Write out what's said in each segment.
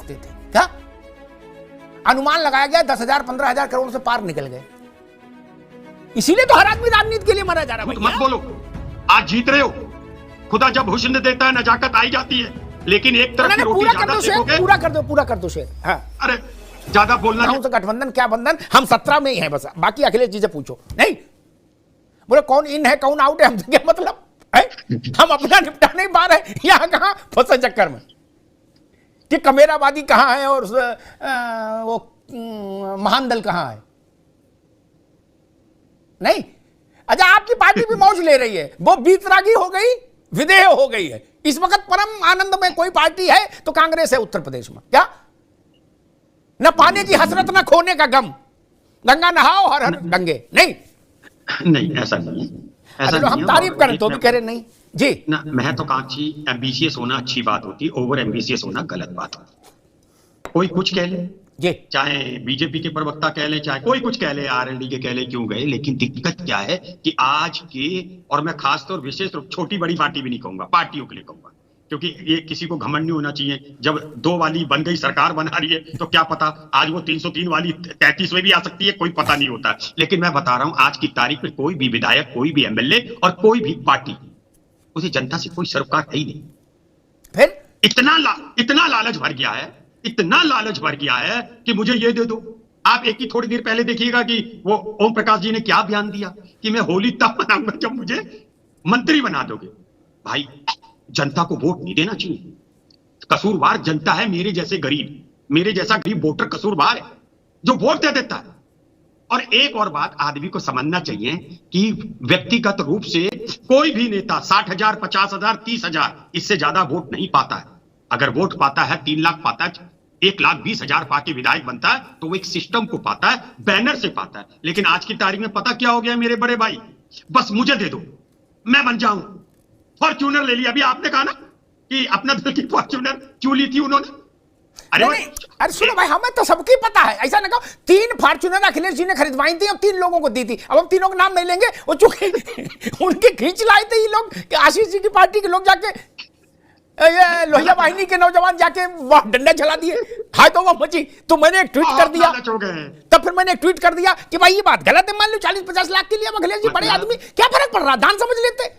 थे क्या? अनुमान लगाया गया 10,000 15,000 करोड़ से पार निकल गए। इसीलिए तो हर आदमी राजनीति के लिए मरा जा रहा है। मत बोलो, आज जीत रहे हो। खुदा जब हुस्न देता है नजाकत आई जाती है, लेकिन एक तरफ की रोटी ज्यादा सेकोगे। पूरा कर दो शेर। हाँ। अरे ज्यादा बोलना तो गठबंधन क्या बंधन, हम 17 में ही हैं बस, बाकी अखिलेश जी से पूछो। नहीं बोले कौन इन है कौन आउट है, हमसे क्या मतलब है? हम अपना निपटा नहीं पा रहे, यहां कहां फंसे चक्कर में कि कमेराबादी कहां है और वो महान दल कहां है। नहीं, अच्छा आपकी पार्टी भी मौज ले रही है, वो बीतरागी हो गई, विदेह हो गई है। इस वक्त परम आनंद में कोई पार्टी है तो कांग्रेस है उत्तर प्रदेश में। क्या न पाने की हसरत न खोने का गम, गंगा नहाओ हर हर गंगे। नहीं ऐसा नहीं है, ऐसा नहीं, हम तारीफ करें तो भी कह रहे नहीं जी ना। महत्वाकांक्षी एम्बिशियस होना अच्छी बात होती, ओवर एम्बिशियस होना गलत बात होती। कोई कुछ कह ले जी, चाहे बीजेपी के प्रवक्ता कह ले, चाहे कोई कुछ कह ले, आरएलडी के कह ले, क्यों गए, लेकिन दिक्कत क्या है कि आज के, और मैं खासतौर विशेष रूप छोटी बड़ी पार्टी भी नहीं कहूंगा, पार्टियों के लिए कहूंगा, क्योंकि ये किसी को घमंड नहीं होना चाहिए। जब 2 वाली बन गई सरकार बना रही है तो क्या पता आज वो 303 वाली 33 में भी आ सकती है, कोई पता नहीं होता। लेकिन मैं बता रहा हूं आज की तारीख में कोई भी विधायक, कोई भी एमएलए और कोई भी पार्टी, उसे जनता से कोई सरोकार है ही नहीं। फिर इतना लालच भर गया है, इतना लालच भर गया है कि मुझे ये दे दो। आप एक ही थोड़ी देर पहले देखिएगा कि वो ओम प्रकाश जी ने क्या बयान दिया कि मैं होली तब मनाऊंगा जब मुझे मंत्री बना दोगे। भाई जनता को वोट नहीं देना चाहिए, कसूरवार जनता है। मेरे जैसा गरीब वोटर कसूरवार है जो वोट दे देता है। और एक और बात आदमी को समझना चाहिए कि व्यक्तिगत रूप से कोई भी नेता 60,000 50,000 30,000 इससे ज्यादा वोट नहीं पाता है। अगर वोट पाता है 3 लाख पाता है, 1,20,000 पाके विधायक बनता है तो वो एक सिस्टम को पाता है, बैनर से पाता है। लेकिन आज की तारीख में पता क्या हो गया मेरे बड़े भाई, बस मुझे दे दो मैं बन जाऊं। फॉर्च्यूनर ले लिया, अभी आपने कहा ना कि अपना दिल की फॉर्च्यूनर क्यों ली थी उन्होंने। अरे सुनो भाई, हमें तो सबकी पता है, ऐसा ना कहो। 3 फॉर्च्यूनर अखिलेश जी ने खरीदवाई थी और 3 लोगों को दी थी। अब हम तीनों के नाम नहीं लेंगे, वो चूंकि उनके खींच लाए थे ये लोग कि आशीष जी की पार्टी के लोग जाके ये लोहिया वाहिनी के नौजवान जाके वहां डंडा चला दिए। हाय तो वो मची, तो मैंने एक ट्वीट कर दिया, तब फिर मैंने एक ट्वीट कर दिया कि भाई ये बात गलत है। मान लो 40-50 लाख के लिए हम अखिलेश जी बड़े आदमी, क्या फर्क पड़ रहा, दान समझ लेते।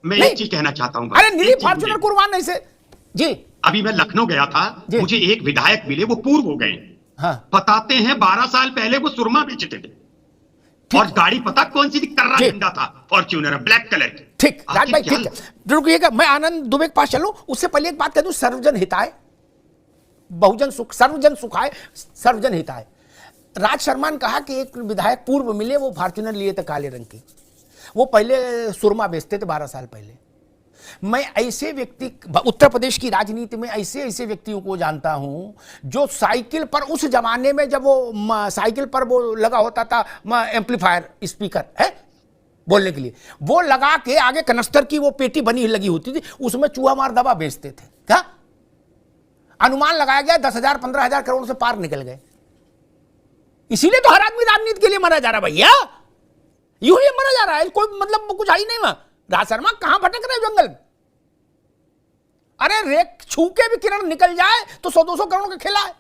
मैं एक चीज कहना चाहता हूं, अरे नीली फॉर्च्यूनर कुर्बान ऐसे जी। अभी मैं लखनऊ गया था, मुझे एक विधायक मिले, वो पूर्व हो गए। हाँ। बताते हैं 12 साल पहले वो सुरमा बेचते थे और गाड़ी पता कौन सी कर्रा झंडा था, फॉर्च्यूनर ब्लैक कलर की। ठीक राज भाई, ठीक रुकिएगा, मैं आनंद दुबे के पास चलूं। उससे पहले एक बात कह दूं, सर्वजन हिताय बहुजन सुख, सर्वजन सुखाय सर्वजन हिताय। राज शर्मा ने कहा कि एक विधायक पूर्व मिले, वो फॉर्च्यूनर लिए थे काले रंग की, वो पहले सुरमा बेचते थे 12 साल पहले। मैं ऐसे व्यक्ति उत्तर प्रदेश की राजनीति में ऐसे व्यक्तियों को जानता हूं जो साइकिल पर, उस जमाने में जब वो साइकिल पर वो लगा होता था एम्पलीफायर स्पीकर है बोलने के लिए, वो लगा के आगे कनस्तर की वो पेटी बनी लगी होती थी, उसमें चूहा मार दवा बेचते थे। क्या अनुमान लगाया गया 10,000 15,000 करोड़ से पार निकल गए। इसीलिए तो हर आदमी राजनीति के लिए मरा जा रहा भैया, यूं ही मरा जा रहा है, कोई मतलब कुछ आई नहीं। वहां राज शर्मा कहां भटक रहे जंगल में। अरे रेक छू के भी किरण निकल जाए तो 100-200 करोड़ का खेला है।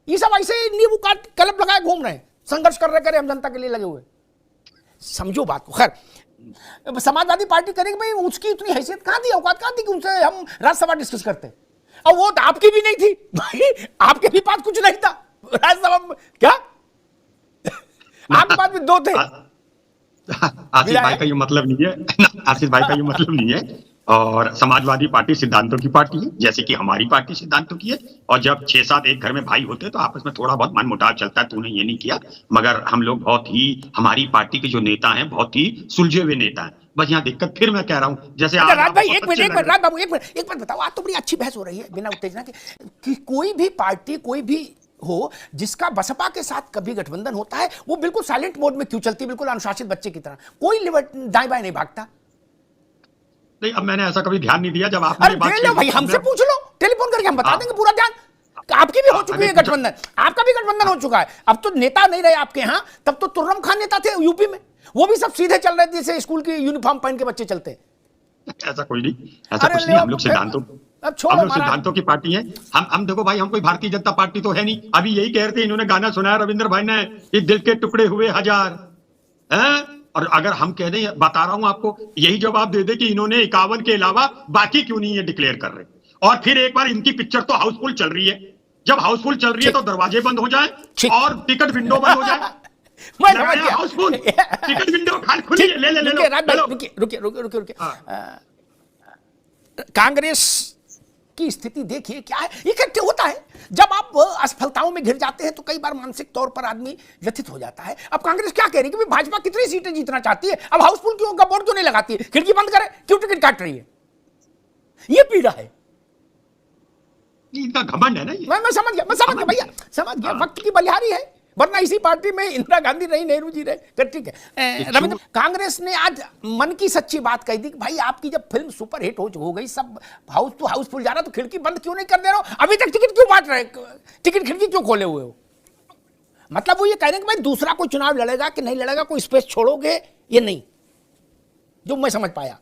ये सब ऐसे ही नींबू काट कलप लगाए घूम रहे हैं, संघर्ष कर रहे हम जनता के लिए लगे हुए। समझो बात को। खैर समाजवादी पार्टी करेंगे भाई, उसकी इतनी हैसियत कहां थी, औकात कहां थी कि उनसे हम राज्यसभा डिस्कस करते। और वो आपकी भी नहीं थी भाई, आपके भी पास कुछ नहीं था राज्यसभा में। क्या आपके पास भी 2 थे। आशीष भाई का ये मतलब नहीं है, आशीष भाई का ये मतलब नहीं है। और समाजवादी पार्टी सिद्धांतों की पार्टी है, जैसे कि हमारी पार्टी सिद्धांतों की है। और जब 6-7 एक घर में भाई होते हैं तो आपस में थोड़ा बहुत मनमुटाव चलता है, तूने ये नहीं किया। मगर हम लोग बहुत ही, हमारी पार्टी के जो नेता हैं बहुत ही सुलझे हुए नेता हैं। बस यहाँ दिक्कत फिर मैं कह रहा हूँ, जैसे राज भाई एक मिनट राज बाबू एक मिनट बताओ, आज तो बड़ी अच्छी बहस हो रही है बिना उत्तेजना के कि कोई भी पार्टी कोई भी हो जिसका बसपा के साथ कभी गठबंधन होता है, वो बिल्कुल साइलेंट मोड में क्यों चलती है, बिल्कुल अनुशासित बच्चे की तरह, कोई दाएं बाएं नहीं भागता। नहीं, अब मैंने ऐसा कभी ध्यान नहीं दिया। जब आपने बात की भाई हमसे पूछ लो, टेलीफोन करके हम बता देंगे पूरा ध्यान। आपकी भी हो चुकी है गठबंधन, आपका भी गठबंधन हो चुका है। अब तो नेता नहीं रहे आपके यहाँ, तब तो तुर्रम खान नेता थे यूपी में, वो भी सब सीधे चल रहे थे जैसे स्कूल की यूनिफॉर्म पहन के बच्चे चलते। ऐसा कोई नहीं, ऐसा कुछ नहीं। हम लोग सिद्धांतों अब छोड़ो हम लोग महाराज। सिद्धांतों की पार्टी है। हम देखो भाई, हम कोई भारतीय जनता पार्टी तो है नहीं। अभी यही कह रहे थे, इन्होंने गाना सुनाया रविंद्र भाई ने, ये दिल के टुकड़े हुए हजार हैं। और अगर हम कह दें, बता रहा हूं आपको, यही जवाब दे दे कि इन्होंने 51 के अलावा बाकी क्यों नहीं ये डिक्लेयर कर रहे। और फिर एक बार इनकी पिक्चर तो हाउसफुल चल रही है, जब हाउसफुल चल रही है तो दरवाजे बंद हो जाए और टिकट विंडो बंद हो जाए। मैं समझ गया। हाउसफुल टिकट विंडो खाली खुली है, ले रुकिए राज भाई, लो। रुकिए। कांग्रेस की स्थिति देखिए क्या है। इकट्ठे होता है, जब आप असफलताओं में घिर जाते हैं तो कई बार मानसिक तौर पर आदमी व्यथित हो जाता है। अब कांग्रेस क्या कह रही है कि भाजपा कितनी सीटें जीतना चाहती है, अब हाउसफुल क्यों का बोर्ड क्यों नहीं लगाती है, खिड़की बंद करे, क्यों टिकट काट रही है। ये पीड़ा है। इनका घमंड है ना ये। मैं समझ गया भैया, समझ गया। वक्त की बलिहारी है, वरना इसी पार्टी में इंदिरा गांधी रही, नेहरू जी रहे। तो ठीक है रविंद्र, कांग्रेस ने आज मन की सच्ची बात कही थी कि भाई आपकी जब फिल्म सुपर हिट हो गई, सब हाउस तो हाउसफुल जा रहा, तो खिड़की बंद क्यों नहीं कर दे रहे हो, अभी तक टिकट क्यों बांट रहे, टिकट खिड़की क्यों खोले हुए हो। मतलब वो ये कह रहे हैं कि भाई दूसरा कोई चुनाव लड़ेगा कि नहीं लड़ेगा, कोई स्पेस छोड़ोगे ये नहीं, जो मैं समझ पाया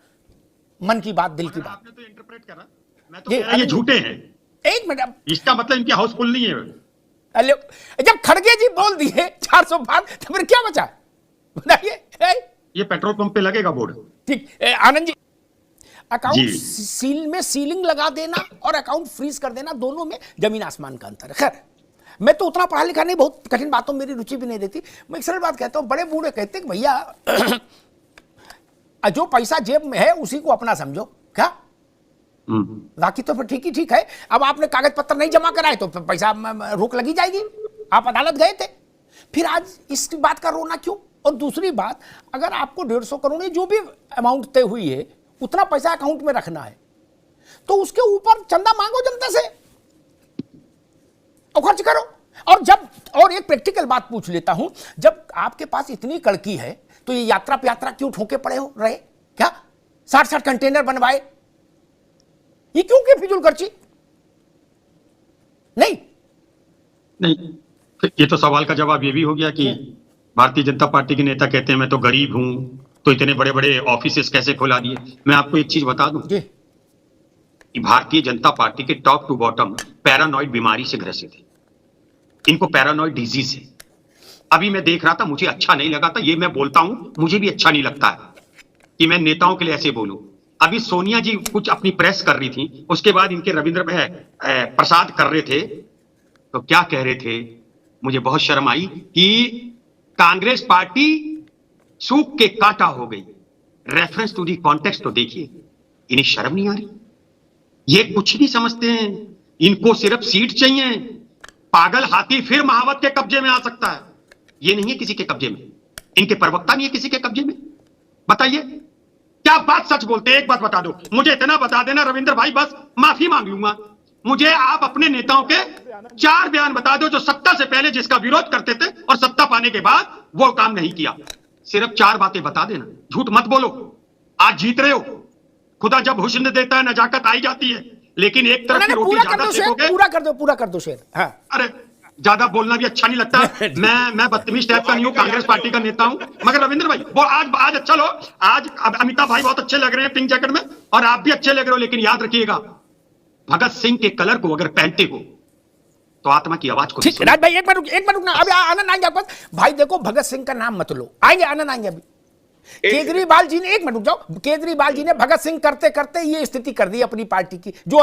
मन की बात, दिल की बात। आपने तो इंटरप्रेट करा, मैं तो कह रहा ये झूठे हैं। एक मिनट, इसका मतलब इनकी हाउसफुल नहीं है। जब खड़गे जी बोल दिए 400 पार, तो फिर क्या बचा बताइए। ये पेट्रोल पंप पे लगेगा बोर्ड। ठीक, आनंद जी, अकाउंट सीलिंग लगा देना और अकाउंट फ्रीज कर देना, दोनों में जमीन आसमान का अंतर है। खैर, मैं तो उतना पढ़ा लिखा नहीं, बहुत कठिन बातों में मेरी रुचि भी नहीं रहती। मैं एक सरल बात कहता हूं, बड़े बूढ़े कहते हैं कि भैया जो पैसा जेब में है उसी को अपना समझो। क्या बाकी तो फिर ठीक ही ठीक है। अब आपने कागज पत्र नहीं जमा कराए तो पैसा रोक लगी जाएगी। आप अदालत गए थे, फिर आज इस बात का रोना क्यों। और दूसरी बात, अगर आपको 150 करोड़ जो भी अमाउंट तय हुई है उतना पैसा अकाउंट में रखना है, तो उसके ऊपर चंदा मांगो जनता से और खर्च करो। और जब, और एक प्रैक्टिकल बात पूछ लेता हूं, जब आपके पास इतनी कड़की है तो ये यात्रा पे यात्रा क्यों ठोके पड़े हो रहे, क्या 60-60 कंटेनर बनवाए, ये क्यों की फिजूल खर्ची। नहीं, ये तो सवाल का जवाब ये भी हो गया कि भारतीय जनता पार्टी के नेता कहते हैं मैं तो गरीब हूं, तो इतने बड़े बड़े ऑफिसेस कैसे खुला दिए। मैं आपको एक चीज बता दूं कि भारतीय जनता पार्टी के टॉप टू बॉटम पैरानॉइड बीमारी से ग्रसित है। इनको पैरानॉइड डिजीज है। अभी मैं देख रहा था, मुझे अच्छा नहीं लगा था, ये मैं बोलता हूं, मुझे भी अच्छा नहीं लगता है कि मैं नेताओं के लिए ऐसे बोलूं। अभी सोनिया जी कुछ अपनी प्रेस कर रही थी, उसके बाद इनके रविंद्र प्रसाद कर रहे थे, तो क्या कह रहे थे, मुझे बहुत शर्म आई कि कांग्रेस पार्टी सूख के कांटा हो गई। रेफरेंस टू दी कॉन्टेक्स्ट तो देखिए, इन्हें शर्म नहीं आ रही। ये कुछ नहीं समझते हैं, इनको सिर्फ सीट चाहिए। पागल हाथी फिर महावत के कब्जे में आ सकता है, ये नहीं है किसी के कब्जे में, इनके प्रवक्ता नहीं है किसी के कब्जे में। बताइए क्या बात सच बोलते हैं, एक बात बता दो मुझे, इतना बता देना रविंद्र भाई, बस माफी मांग लूंगा। मुझे आप अपने नेताओं के 4 बयान बता दो जो सत्ता से पहले जिसका विरोध करते थे और सत्ता पाने के बाद वो काम नहीं किया। सिर्फ 4 बातें बता देना, झूठ मत बोलो। आज जीत रहे हो, खुदा जब हुस्न देता है नजाकत आई जाती है, लेकिन एक तरफ की रोटी ज्यादा सेकोगे। पूरा कर दो शेर। हाँ। अरे ज्यादा बोलना भी अच्छा नहीं लगता। मैं बदतमीज टाइप का नहीं हूं, कांग्रेस पार्टी का नेता हूं, मगर रविंद्र भाई वो आज अच्छा लो, आज अमिताभ भाई बहुत अच्छे लग रहे हैं पिंक जैकेट में, और आप भी अच्छे लग रहे हो, लेकिन याद रखिएगा भगत सिंह के कलर को अगर पहनते हो तो आत्मा की आवाज को। ठीक, राज भाई एक मिनट रुकना, अभी आनंद आएंगे आपके पास। भाई देखो, भगत सिंह का नाम मत लो, आएंगे, आनंद आएंगे। अभी केजरीवाल जी ने, एक मिनट रुक जाओ, केजरीवाल जी ने भगत सिंह करते करते ये स्थिति कर दी अपनी पार्टी की, जो